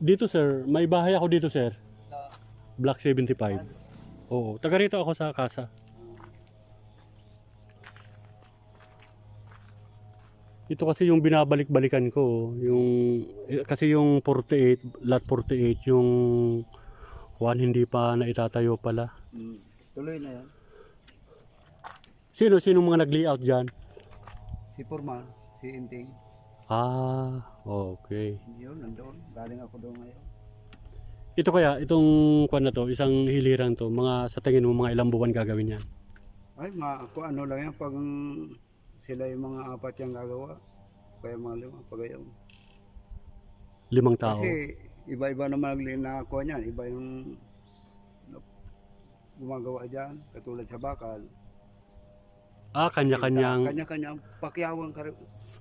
Dito sir, may bahay ako dito sir. Sa, Block 75. Oo, taga rito ako sa casa. Ito kasi yung binabalik-balikan ko, yung kasi yung 48, lot 48 yung kuan hindi pa naitatayo pala. tuloy na yan. Sino mga nag-layout diyan? Si Forman, si Inting. Ah, okay. Yun, nandoon. Galing ako doon ngayon. Ito kaya itong kuan na to, isang hiliran to, mga sa tingin mo mga ilang buwan gagawin yan? Ay, ako ano lang yan. Pag sila yung mga apat yung gagawa. Kaya mga lima, pag ayaw. 5 tao. Kasi iba-iba naman na kuha niyan. Iba yung gumagawa dyan. Katulad sa bakal. Ah, kanya-kanyang Kanya-kanyang pakyawan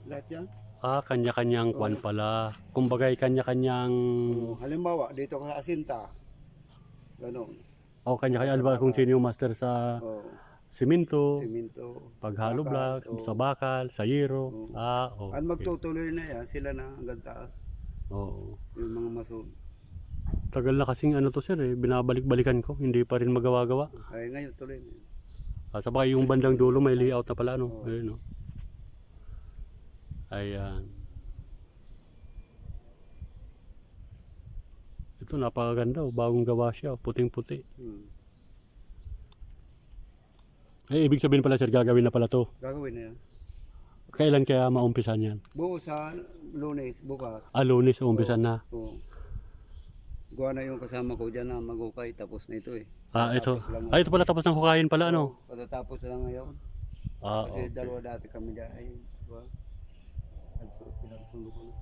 lahat yan. kanya-kanyang kuan pala. Kumbagay kanya-kanyang Halimbawa, dito ka sa Asinta. Ganon. kanya-kanya alba kung sino yung master sa Oh, simento, simento. paghalo bakal, blocks, sa bakal, sa yero. Ah, At okay. magtutuloy na yan. Sila na hanggang taas. Oo. Yung mga mason. Tagal na kasing ano to sir eh, binabalik-balikan ko, hindi pa rin magawa-gawa. Ay, ngayon tuloy na yan. Sabay yung bandang dulo may layout na pala no. Ayun no. Ayan. Ito napakaganda oh, bagong gawa siya, puting-puti. Ibig sabihin pala sir, gagawin na pala to. Gagawin na yan. Kailan kaya maumpisan yan? Buo sa Lunes, bukas. Lunes umpisan na. Oo. Gawa na yung kasama ko dyan na mag-ukay. Tapos na ito eh. Ito. Tapos lang Ito pala tapos ng hukayin pala ano. Patatapos lang ngayon. Kasi Okay. dalawa dati kami dyan. Ay, diba? Pinagsundo ko na.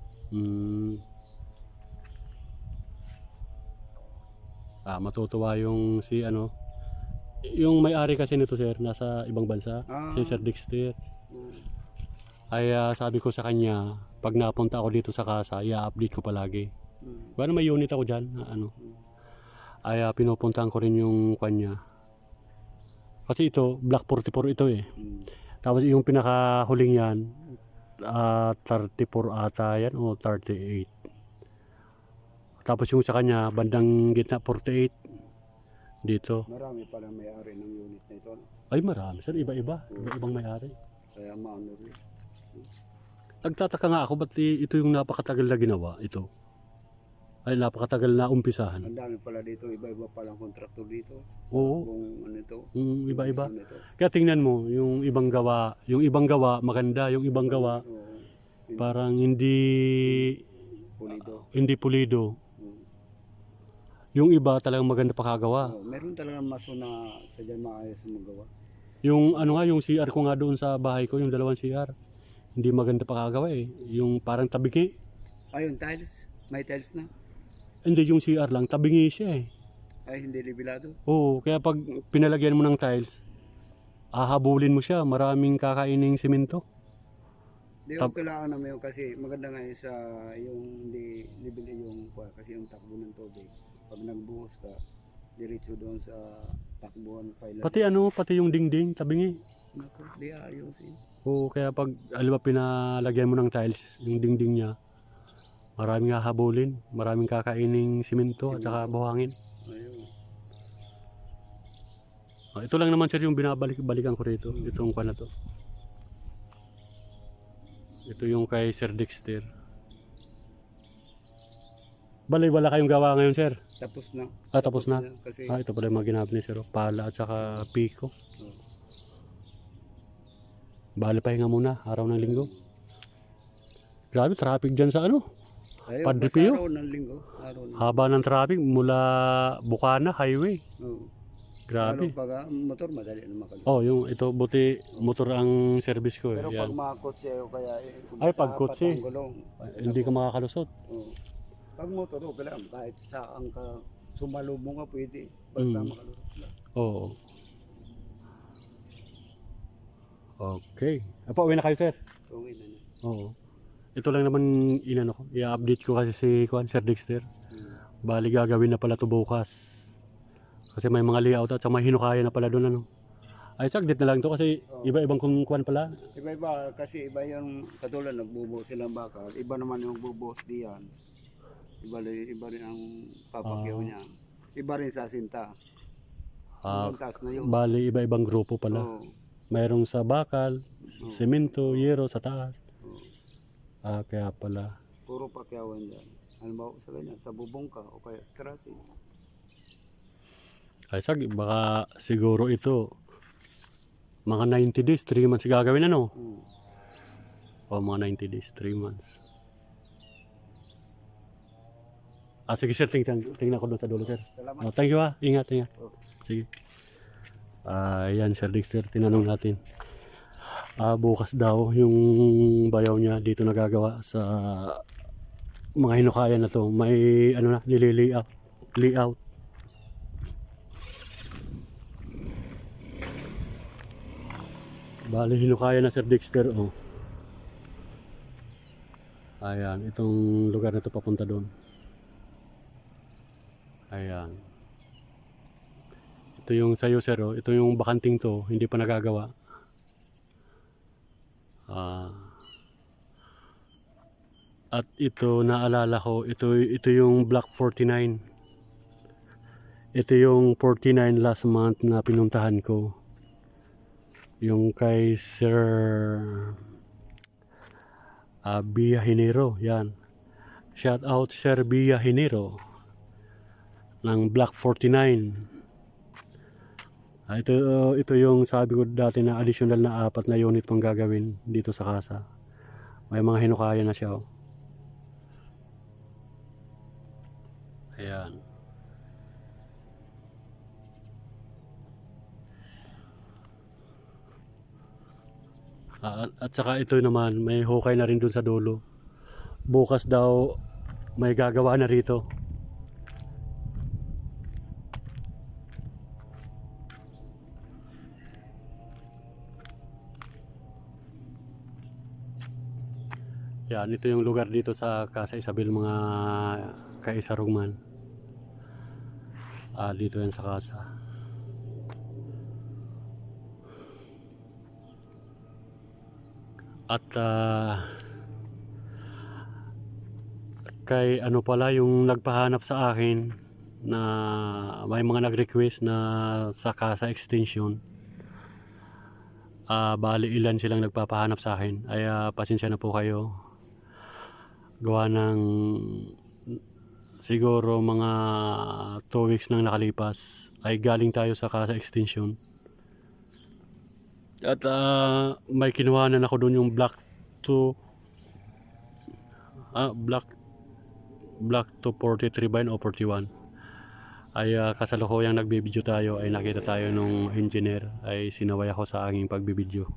Matutuwa yung si ano. Yung may-ari kasi nito sir, nasa ibang bansa. Si Sir Dexter. Ay sabi ko sa kanya, pag napunta ako dito sa casa, i-update ko palagi. Baka may unit ako dyan na ano. Ay pinupuntahan ko rin yung kanya. Kasi ito, Block 44 ito eh. Tapos yung pinakahuling yan, 34 ata yan o 38. Tapos yung sa kanya, bandang gitna 48 dito. Marami pala may-ari ng unit na ito. No? Ay marami sir, iba-iba. Iba-ibang may-ari. Kaya maano rin. Nagtataka nga ako ba't ito yung napakatagal na ginawa ito. Ay napakatagal na umpisahan. Ang dami pala dito. Iba-iba palang kontraktor dito. Oo. Kung ano ito. Iba-iba. Ano ito. Kaya tingnan mo, yung ibang gawa maganda, yung ibang gawa parang Pulido. hindi pulido. Yung iba talagang maganda pakagawa. Meron talagang maso na sadyang maayos na magawa. Yung ano nga, yung CR ko nga doon sa bahay ko, yung dalawang CR, hindi maganda pakagawa eh. Yung parang tabingi. Ayun, tiles. May tiles na. Hindi yung CR lang, tabingi siya eh. Ay, hindi libilado. Oo, kaya pag pinalagyan mo ng tiles, hahabulin mo siya, maraming kakaining simento. Di ko kailangan naman yun kasi maganda nga yun sa yung hindi libil yung kasi yung takbo ng tubig. Pag nagbuhos ka, diretso doon sa takbuhan pailan. Pati yung dingding, tabingi. Naku, di ayusin. Oo, kaya pag alam mo pinalagyan mo ng tiles, yung dingding niya, maraming hahabulin, maraming kakaining simento at saka buhangin. Ayun. Ito lang naman sir yung binabalik-balikan ko rito, itong kwan na to. Ito yung kay Sir Dexter. Balay, wala kayong gawa ngayon sir? Tapos na. Tapos na? Kasi Ito pala yung mga ginamit ni sir, pala at saka piko. Bali pahinga muna, araw ng linggo. Grabe, traffic dyan sa ano? ayun, Padre basta Pio? araw ng linggo. Araw ng Haba ng traffic mula Bukana Highway. Oo. Grabe. Pag motor, madali na makagawa. Oh, yung ito buti motor ang service ko eh. Pero Yan. pag mga kotse kaya Ay, pag kotse. gulong. Hindi ka makakalusot. Oo. Pag motor, okay lang. Kahit saan ka sumalubong ka pwede. Basta makalusot lang. Oo. Okay. Pauwi na kayo sir? Okay na na. Oo. Ito lang naman inano ko. I-update ko kasi si Sir Dexter. Bali gagawin na pala to bukas. Kasi may mga layout at may hinukaya na pala doon ano. Ay saglit na lang to kasi iba-ibang kuwan pala. Iba-iba kasi iba yung katulad nagbubuhos silang bakal. Iba naman yung bubuhos diyan. Iba rin ang papakyaw niya. Iba rin sa sinta. Ah, Hanggang taas na yun. bali iba-ibang grupo pala. Oo. Mayroong sa bakal, semento, yero sa taas. Oo. Kaya pala. Puro pakyawan dyan. Halimbawa sa ganyan, sa bubong ka o kaya sa trasi. Ay baka siguro ito mga 90 days, 3 months gagawin ano? O mga 90 days, 3 months. Sige sir, tingnan ko doon sa dulo sir. Salamat. Thank you ingat. Oh. Sige. Yan Sir Dexter, tinanong natin. Bukas daw yung bayaw niya dito nagagawa sa mga hinukayan na to. May ano na, layout. Bali hinukayan na Sir Dexter, oh. Ayan, itong lugar na to papunta doon. Ayan. Ito yung sayo sir, oh. Ito yung bakanting to, hindi pa nagagawa. At ito naalala ko, ito yung Block 49. Ito yung 49 last month na pinuntahan ko. Yung kay Sir Bia Hinero, yan. Shout out Sir Bia Hinero ng Block 49. Ito yung sabi ko dati na additional na 4 na unit pang gagawin dito sa casa. May mga hinukaya na siya, oh. Ayan. At saka ito naman, may hukay na rin dun sa dulo. Bukas daw may gagawa na rito. Yan, ito yung lugar dito sa Casa Isabel, mga kaisarugman. Dito yan sa casa. At kay ano pala yung nagpahanap sa akin na may mga nag-request na sa Casa Extension. Bali ilan silang nagpapahanap sa akin. Ay pasensya na po kayo. Gawa ng siguro mga 2 weeks nang nakalipas ay galing tayo sa Casa Extension. At may kinuhanan ako doon yung Block 2 Block 243 ba yun o 41. Ay kasalukuyang nagbibideo tayo ay nakita tayo nung engineer ay sinaway ako sa aking pagbibideo.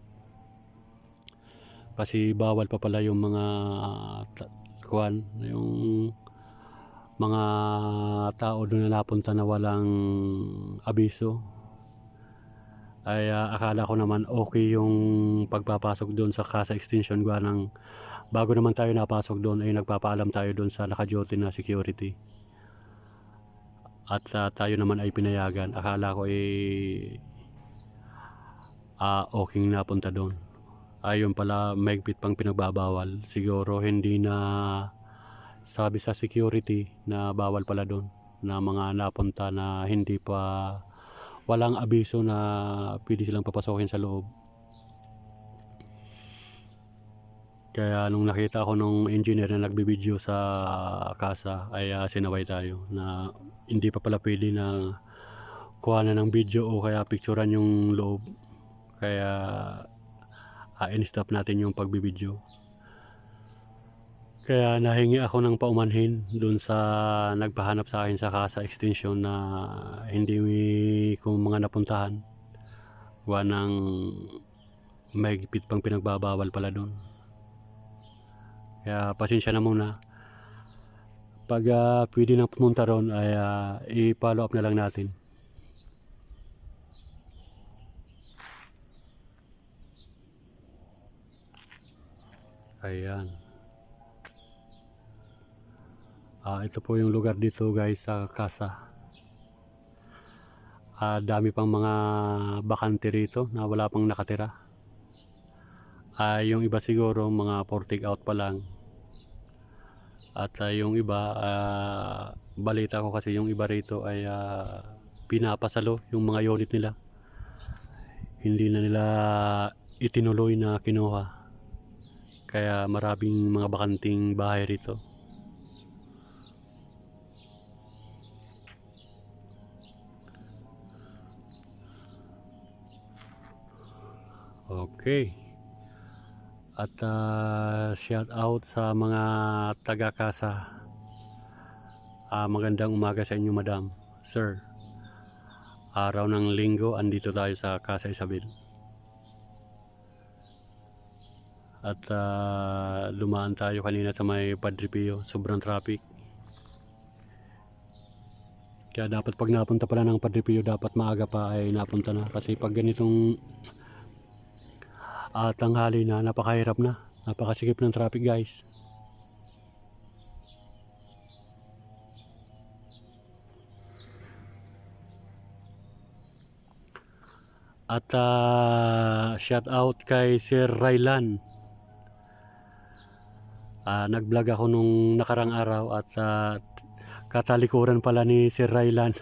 Kasi bawal pa pala yung mga yung mga tao doon na napunta na walang abiso. Ay akala ko naman okay yung pagpapasok doon sa Casa Extension, gawa ng bago naman tayo napasok doon ay nagpapaalam tayo doon sa naka-duty na security. At tayo naman ay pinayagan. Akala ko okay napunta doon. Ayun pala, mahigpit pang pinagbabawal. Siguro hindi na sabi sa security na bawal pala doon, na mga napunta na hindi pa walang abiso na pwede silang papasokin sa loob. Kaya nung nakita ko nung engineer na nagbibideo sa casa ay sinaway tayo na hindi pa pala pwede na kuhanan ng video o kaya picturean yung loob. Kaya in-stop natin yung pagbibideo. Kaya nahingi ako ng paumanhin doon sa nagpahanap sa akin sa Casa Extension na hindi ko mga napuntahan. Gawa ng mahigpit pang pinagbabawal pala doon. Kaya pasensya na muna. Pag pwede nang pumunta ron ay i-follow up na lang natin. Ayan. Ito po yung lugar dito guys sa casa. Dami pang mga bakante rito na wala pang nakatira. Yung iba siguro mga 40 out pa lang. At yung iba, balita ko kasi yung iba rito ay pinapasalo yung mga unit nila. Hindi na nila itinuloy na kinuha. Kaya maraming mga bakanting bahay rito. Okay. At shout out sa mga taga-kasa. Magandang umaga sa inyo, madam, sir. Araw ng linggo, andito tayo sa Casa Isabel. At lumaan tayo kanina sa may Padre Pio, sobrang traffic. Kaya dapat pag napunta pala ng Padre Pio, dapat maaga pa ay napunta na. Kasi pag ganitong tanghali na, napakahirap na. Napakasikip ng traffic, guys. At shout out kay Sir Rylan. Nag-vlog ako nung nakarang araw at katalikuran pala ni Sir Rylan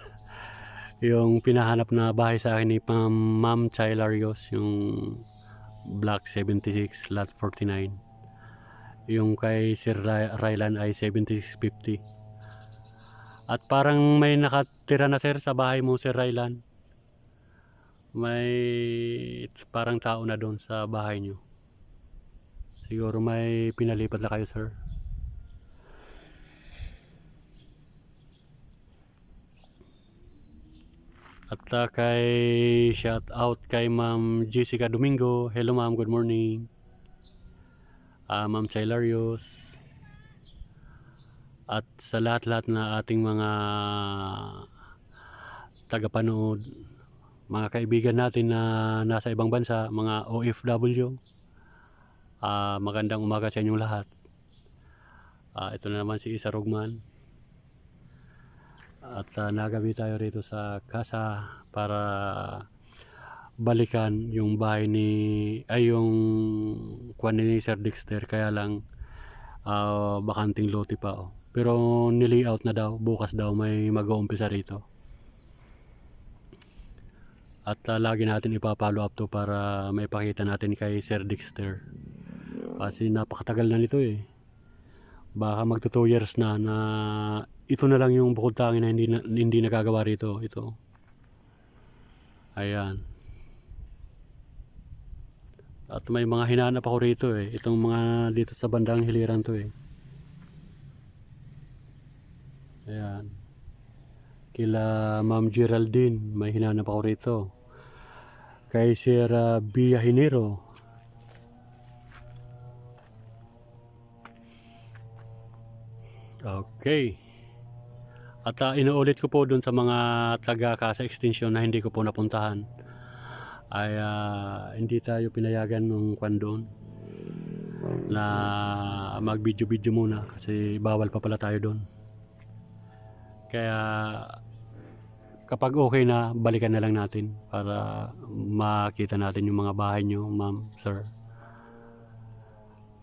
yung pinahanap na bahay sa akin ni Ma'am Chailarios, yung Block 76, Lot 49. Yung kay Sir Rylan ay 7650. At parang may nakatira na, sir, sa bahay mo, Sir Rylan. May parang tao na doon sa bahay nyo. Siguro may pinalipat na kayo, sir. At kay shout out kay Ma'am Jessica Domingo. Hello, ma'am, good morning. Ma'am Chailarios. At sa lahat-lahat na ating mga tagapanood, mga kaibigan natin na nasa ibang bansa, mga OFW, magandang umaga sa inyong lahat. Ito na naman si Isa Rugman. At nagabi tayo rito sa casa para balikan yung bahay yung kwan ni Sir Dexter. Kaya lang bakanting lote pa. Pero nilayout na daw, bukas daw may mag-uumpisa rito. At lagi natin ipapollow up to para may pakita natin kay Sir Dexter. Kasi napakatagal na nito eh. Baka magto 2 years na ito na lang yung bukod tangi na hindi nagagawa rito. Ito. Ayan. At may mga hinanap ako rito eh. Itong mga dito sa bandang hiliran to eh. Ayan. Kila Ma'am Geraldine, may hinanap ako rito. Kay Sir Bia Hinero. Okay. At inuulit ko po dun sa mga taga Casa Extension na hindi ko po napuntahan. Ay hindi tayo pinayagan nung kwan doon na mag-video muna kasi bawal pa pala tayo doon. Kaya kapag okay na, balikan na lang natin para makita natin yung mga bahay nyo, ma'am, sir.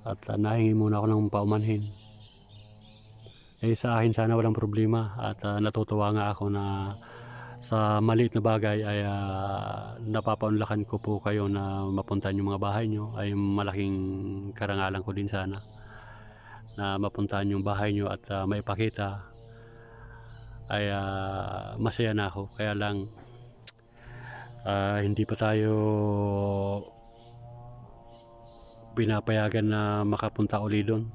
At nahingi muna ako ng paumanhin. Sa akin sana walang problema at natutuwa nga ako na sa maliit na bagay ay napapaunlakan ko po kayo na mapuntahan yung mga bahay nyo. Ay malaking karangalan ko din sana na mapuntahan yung bahay nyo at maipakita. Ay masaya na ako. Kaya lang hindi pa tayo pinapayagan na makapunta uli doon.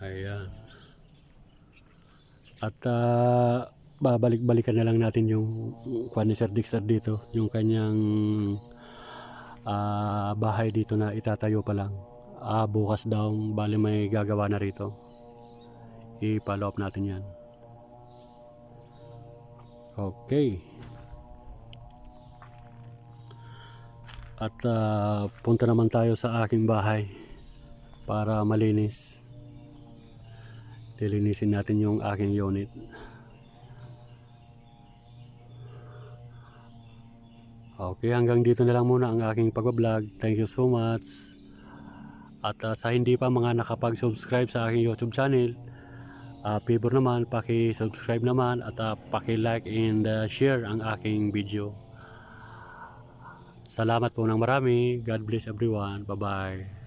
Ayan. At babalik-balikan na lang natin yung kwan ni Sir Dexter dito, yung kanyang bahay dito na itatayo pa lang. Bukas daw, bali may gagawa na rito. I-follow up natin yan. Okay. At punta naman tayo sa aking bahay para malinis. Lilinisin natin yung aking unit. Okay, hanggang dito na lang muna ang aking pag-vlog. Thank you so much. At sa hindi pa mga nakapag-subscribe sa aking YouTube channel, favor naman, paki-subscribe naman at paki-like and share ang aking video. Salamat po ng marami. God bless everyone. Bye-bye.